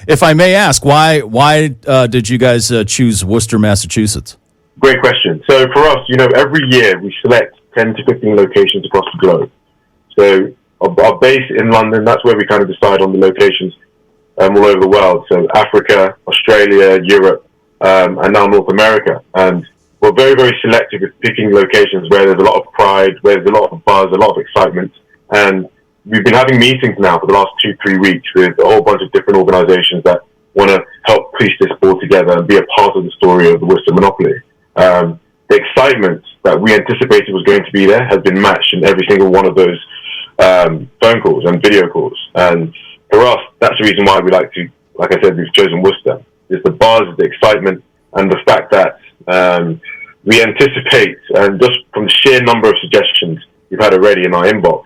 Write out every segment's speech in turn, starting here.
If I may ask, why did you guys choose Worcester, Massachusetts? Great question. So for us, every year we select 10 to 15 locations across the globe. So our base in London, that's where we kind of decide on the locations all over the world. So Africa, Australia, Europe, and now North America. And we're very, very selective with picking locations where there's a lot of pride, where there's a lot of buzz, a lot of excitement. And we've been having meetings now for the last 2-3 weeks with a whole bunch of different organizations that want to help piece this ball together and be a part of the story of the Worcester Monopoly. The excitement that we anticipated was going to be there has been matched in every single one of those phone calls and video calls. And for us, that's the reason why like I said, we've chosen Worcester. It's the buzz, the excitement, and the fact that we anticipate, and just from the sheer number of suggestions we've had already in our inbox,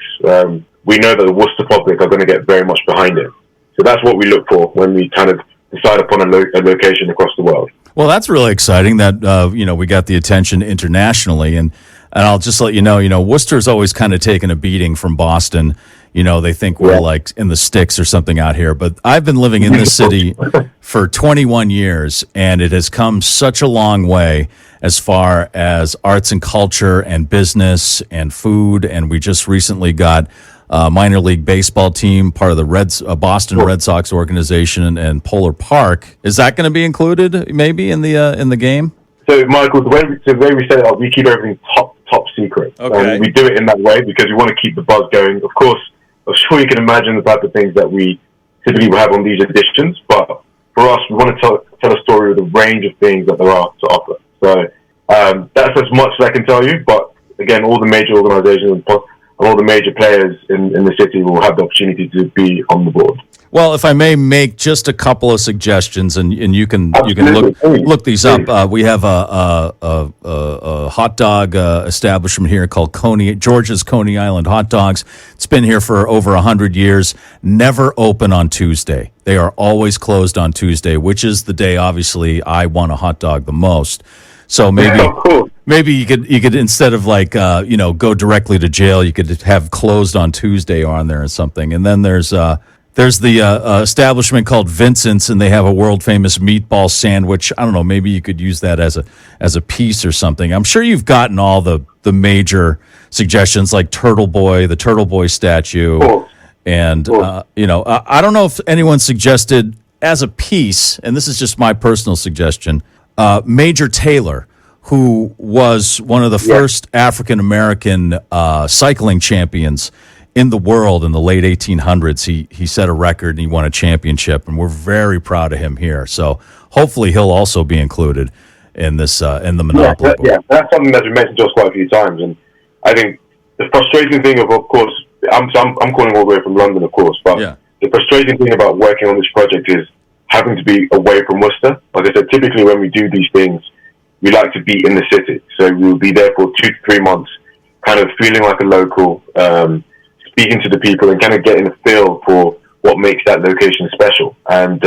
we know that the Worcester public are going to get very much behind it. So that's what we look for when we kind of decide upon a location across the world. Well, that's really exciting that, we got the attention internationally. And I'll just let you know, Worcester's always kind of taken a beating from Boston. They think we're like in the sticks or something out here. But I've been living in this city for 21 years, and it has come such a long way as far as arts and culture and business and food. And we just recently got a minor league baseball team, part of the Boston Red Sox organization, and Polar Park. Is that going to be included maybe in the game? So, Michael, the way we set it up, we keep everything top secret. Okay. We do it in that way because we want to keep the buzz going. Of course, I'm sure you can imagine the type of things that we typically will have on these editions, but for us, we want to tell a story with a range of things that there are to offer. So that's as much as I can tell you, but again, all the major organizations and all the major players in the city will have the opportunity to be on the board. Well, if I may make just a couple of suggestions, and you can look these up. We have a hot dog establishment here called George's Coney Island Hot Dogs. It's been here for over 100 years. Never open on Tuesday. They are always closed on Tuesday, which is the day, obviously, I want a hot dog the most. So maybe you could instead of go directly to jail, you could have closed on Tuesday on there or something. And then there's the establishment called Vincent's, and they have a world famous meatball sandwich. I don't know, maybe you could use that as a piece or something. I'm sure you've gotten all the major suggestions like the Turtle Boy statue, and I don't know if anyone suggested as a piece, and this is just my personal suggestion. Major Taylor, who was one of the first African American cycling champions in the world in the late 1800s. He set a record and he won a championship, and we're very proud of him here. So hopefully he'll also be included in this in the Monopoly board. Yeah, that's something that's been mentioned to us quite a few times, and I think the frustrating thing of course, I'm calling all the way from London, of course, but the frustrating thing about working on this project is having to be away from Worcester. Like I said, typically when we do these things, we like to be in the city, so we'll be there for 2 to 3 months, kind of feeling like a local. Speaking to the people and kind of getting a feel for what makes that location special. And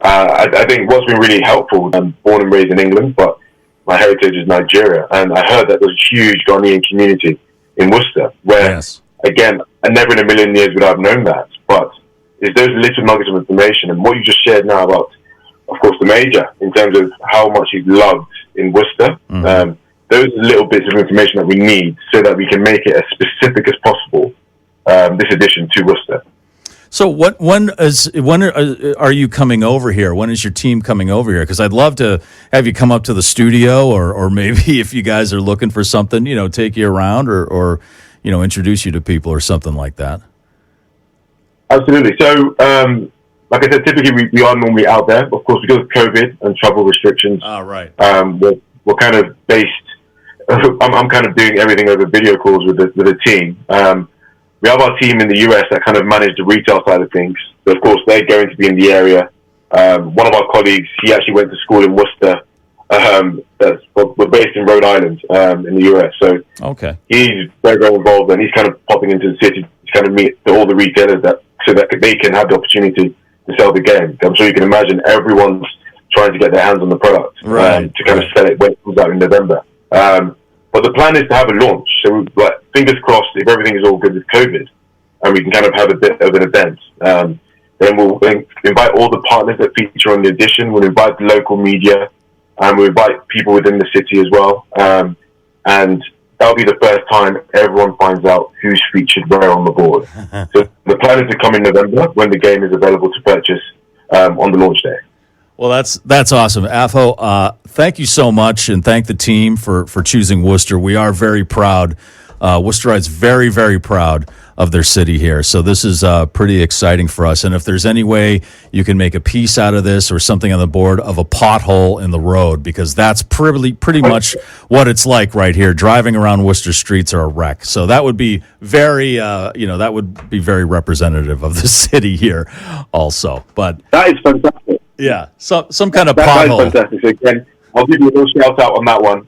I think what's been really helpful, I'm born and raised in England, but my heritage is Nigeria. And I heard that there's a huge Ghanaian community in Worcester where, again, I never in a million years would have known that. But it's those little nuggets of information. And what you just shared now about, of course, the Major, in terms of how much he's loved in Worcester, those little bits of information that we need so that we can make it as specific as possible, this addition to Worcester. So when are you coming over here? When is your team coming over here? Because I'd love to have you come up to the studio, or maybe if you guys are looking for something, take you around or introduce you to people or something like that. Absolutely. So, like I said, typically we are normally out there. Of course, because of COVID and travel restrictions. Right. We're kind of based. I'm kind of doing everything over video calls with the team. We have our team in the US that kind of manage the retail side of things. But of course, they're going to be in the area. One of our colleagues, he actually went to school in Worcester. We're based in Rhode Island in the US. So he's very, very involved, and he's kind of popping into the city to kind of meet all the retailers so that they can have the opportunity to sell the game. I'm sure you can imagine everyone's trying to get their hands on the product to kind of sell it when it comes out in November. But the plan is to have a launch. So, fingers crossed, if everything is all good with COVID, and we can kind of have a bit of an event. Then we'll invite all the partners that feature on the edition. We'll invite the local media, and we'll invite people within the city as well. And that'll be the first time everyone finds out who's featured where on the board. So the plan is to come in November when the game is available to purchase on the launch day. Well, that's awesome. Afo, thank you so much, and thank the team for choosing Worcester. We are very proud. Worcesterites very, very proud of their city here. So this is pretty exciting for us. And if there's any way you can make a piece out of this or something on the board of a pothole in the road, because that's pretty much what it's like right here. Driving around Worcester streets are a wreck. So that would be very, that would be very representative of the city here also. But that is fantastic. Yeah, some kind of that pothole. is fantastic. So again, I'll give you a little shout out on that one.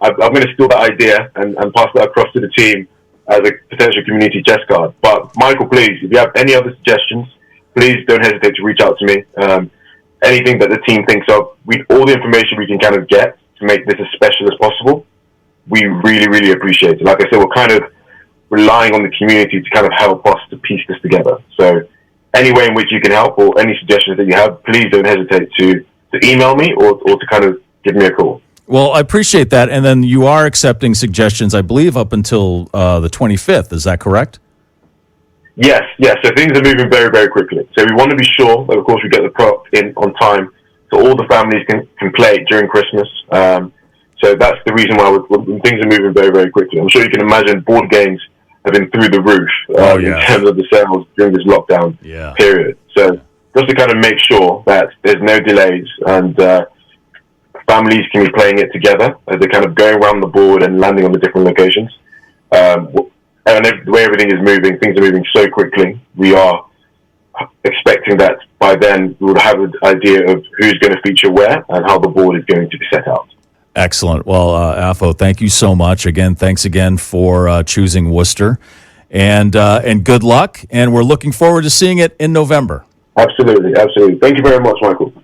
I'm going to steal that idea and pass that across to the team as a potential community chest card. But Michael, please, if you have any other suggestions, please don't hesitate to reach out to me. Anything that the team thinks of, all the information we can kind of get to make this as special as possible, we really, really appreciate it. Like I said, we're kind of relying on the community to kind of help us to piece this together. So any way in which you can help or any suggestions that you have, please don't hesitate to email me or to kind of give me a call. Well, I appreciate that. And then you are accepting suggestions, I believe, up until the 25th. Is that correct? Yes. So things are moving very, very quickly. So we want to be sure that, of course, we get the product in on time so all the families can play it during Christmas. So that's the reason why things are moving very, very quickly. I'm sure you can imagine board games have been through the roof in terms of the sales during this lockdown period. So just to kind of make sure that there's no delays and families can be playing it together as they're kind of going around the board and landing on the different locations. And the way everything is moving, things are moving so quickly. We are expecting that by then we will have an idea of who's going to feature where and how the board is going to be set out. Excellent. Well, Afo, thank you so much. Thanks again for choosing Worcester. And good luck. And we're looking forward to seeing it in November. Absolutely. Thank you very much, Michael.